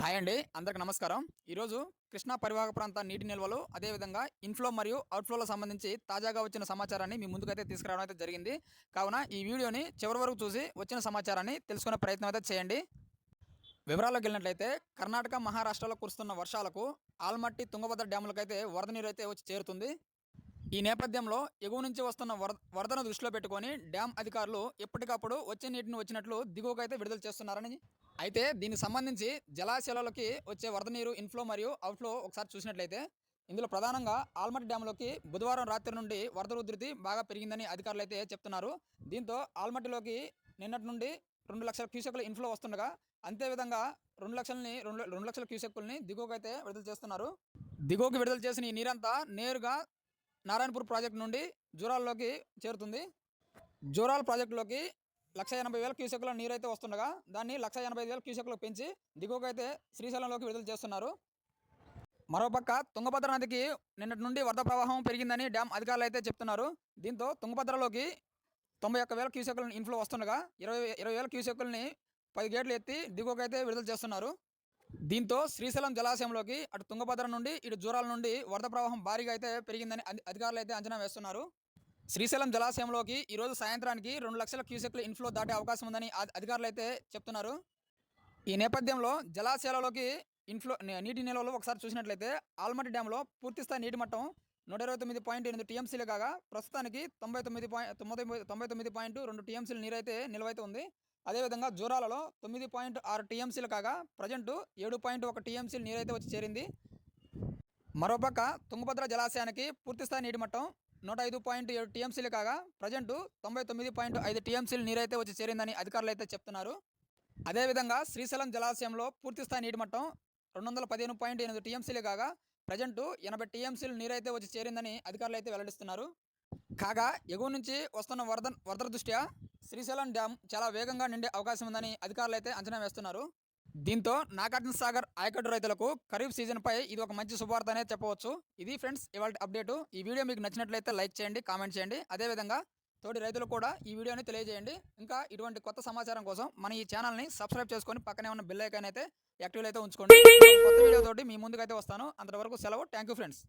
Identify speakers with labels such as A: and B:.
A: Hi అండి. అందరికి నమస్కారం. ఈరోజు కృష్ణా పరివాహక ప్రాంత నీటి నిల్వలు, అదేవిధంగా ఇన్‌ఫ్లో మరియు అవుట్‌ఫ్లో‌లకు సంబంధించి తాజాగా వచ్చిన సమాచారాన్ని మీ ముందుకైతే తీసుకురావడం అయితే జరిగింది. కావున ఈ వీడియోని చివరి వరకు చూసి వచ్చిన సమాచారాన్ని తెలుసుకునే ప్రయత్నం అయితే చేయండి. వివరాల్లోకెళ్ళినట్లయితే కర్ణాటక, మహారాష్ట్రలో కురుస్తున్న వర్షాలకు ఆల్మట్టి, తుంగభద్ర డ్యాములకైతే వరద నీరైతే వచ్చి చేరుతుంది. ఈ నేపథ్యంలో ఎగువ నుంచి వస్తున్న వరదను దృష్టిలో పెట్టుకొని డ్యామ్ అధికారులు ఎప్పటికప్పుడు వచ్చే నీటిని వచ్చినట్లు దిగువకైతే విడుదల చేస్తున్నారని. అయితే దీనికి సంబంధించి జలాశయాలలోకి వచ్చే వరద నీరు ఇన్‌ఫ్లో మరియు అవుట్‌ఫ్లో ఒకసారి చూసినట్లయితే ఇందులో ప్రధానంగా ఆల్మట్టి డ్యాంలోకి బుధవారం రాత్రి నుండి వరద ఉధృతి బాగా పెరిగిందని అధికారులు అయితే చెప్తున్నారు. దీంతో ఆల్మట్టిలోకి నిన్నటి నుండి 2,00,000 క్యూసెక్కుల ఇన్‌ఫ్లో వస్తుండగా, అంతేవిధంగా 2,00,000 క్యూసెక్కుల్ని దిగువకైతే విడుదల చేస్తున్నారు. దిగువకి విడుదల చేసిన ఈ నీరంతా నేరుగా నారాయణపూర్ ప్రాజెక్టు నుండి జూరాల్లోకి చేరుతుంది. జూరాల ప్రాజెక్టులోకి 1,80,000 క్యూసెక్కుల నీరైతే వస్తుండగా, దాన్ని 1,85,000 క్యూసెక్కులకు పెంచి దిగువకైతే శ్రీశైలంలోకి విడుదల చేస్తున్నారు. మరోపక్క తుంగభద్ర నదికి నిన్నటి నుండి వరద ప్రవాహం పెరిగిందని డ్యామ్ అధికారులు అయితే చెప్తున్నారు. దీంతో తుంగభద్రలోకి 91,000 క్యూసెక్కుల ఇన్‌ఫ్లో వస్తుండగా 20,000 క్యూసెక్కుల్ని 10 గేట్లు ఎత్తి దిగువకైతే విడుదల చేస్తున్నారు. దీంతో శ్రీశైలం జలాశయంలోకి అటు తుంగభద్ర నుండి ఇటు జూరాల నుండి వరద ప్రవాహం భారీగా అయితే పెరిగిందని అధికారులు అయితే అంచనా వేస్తున్నారు. శ్రీశైలం జలాశయంలోకి ఈరోజు సాయంత్రానికి 2,00,000 క్యూసెక్ల ఇన్‌ఫ్లో దాటే అవకాశం ఉందని అధికారులు అయితే చెప్తున్నారు. ఈ నేపథ్యంలో జలాశయాలలోకి నీటి నిల్వలు ఒకసారి చూసినట్లయితే ఆల్మట్టి డ్యాంలో పూర్తిస్థాయి నీటి మట్టం 129.8 టీఎంసీలు కాగా ప్రస్తుతానికి 99.2 టీఎంసీలు నీరైతే నిల్వైతే ఉంది. అదేవిధంగా జూరాలలో 9.6 టీఎంసీలు కాగా ప్రజెంటు 7.1 టీఎంసీలు నీరైతే వచ్చి చేరింది. మరోపక్క తుంగభద్ర జలాశయానికి పూర్తిస్థాయి నీటి మట్టం 105.7 టీఎంసీలు కాగా ప్రజెంటు 99.5 టీఎంసీలు నీరైతే వచ్చి చేరిందని అధికారులు అయితే చెప్తున్నారు. అదేవిధంగా శ్రీశైలం జలాశయంలో పూర్తిస్థాయి నీటి మట్టం 215.8 టీఎంసీలు కాగా ప్రజెంటు 80 టీఎంసీలు నీరైతే వచ్చి చేరిందని అధికారులు అయితే వెల్లడిస్తున్నారు. కాగా ఎగువ నుంచి వస్తున్న వరద దృష్ట్యా శ్రీశైలం డ్యామ్ చాలా వేగంగా నిండే అవకాశం ఉందని అధికారులు అయితే అంచనా వేస్తున్నారు. దీంతో నాగార్జున సాగర్ ఆయకట్టు రైతులకు ఖరీఫ్ సీజన్పై ఇది ఒక మంచి శుభవార్త అనేది చెప్పవచ్చు. ఇది ఫ్రెండ్స్ ఇవాళ అప్డేటు. ఈ వీడియో మీకు నచ్చినట్లయితే లైక్ చేయండి, కామెంట్ చేయండి. అదేవిధంగా తోటి రైతులు కూడా ఈ వీడియోని తెలియజేయండి. ఇంకా ఇటువంటి కొత్త సమాచారం కోసం మన ఈ ఛానల్ని సబ్స్క్రైబ్ చేసుకొని పక్కనే ఉన్న బెల్ ఐకాన్ అయితే యాక్టివ్ అయితే ఉంచుకోండి. కొత్త వీడియో తోటి మీ ముందుకైతే వస్తాను. అంతవరకు సెలవు. Thank you friends.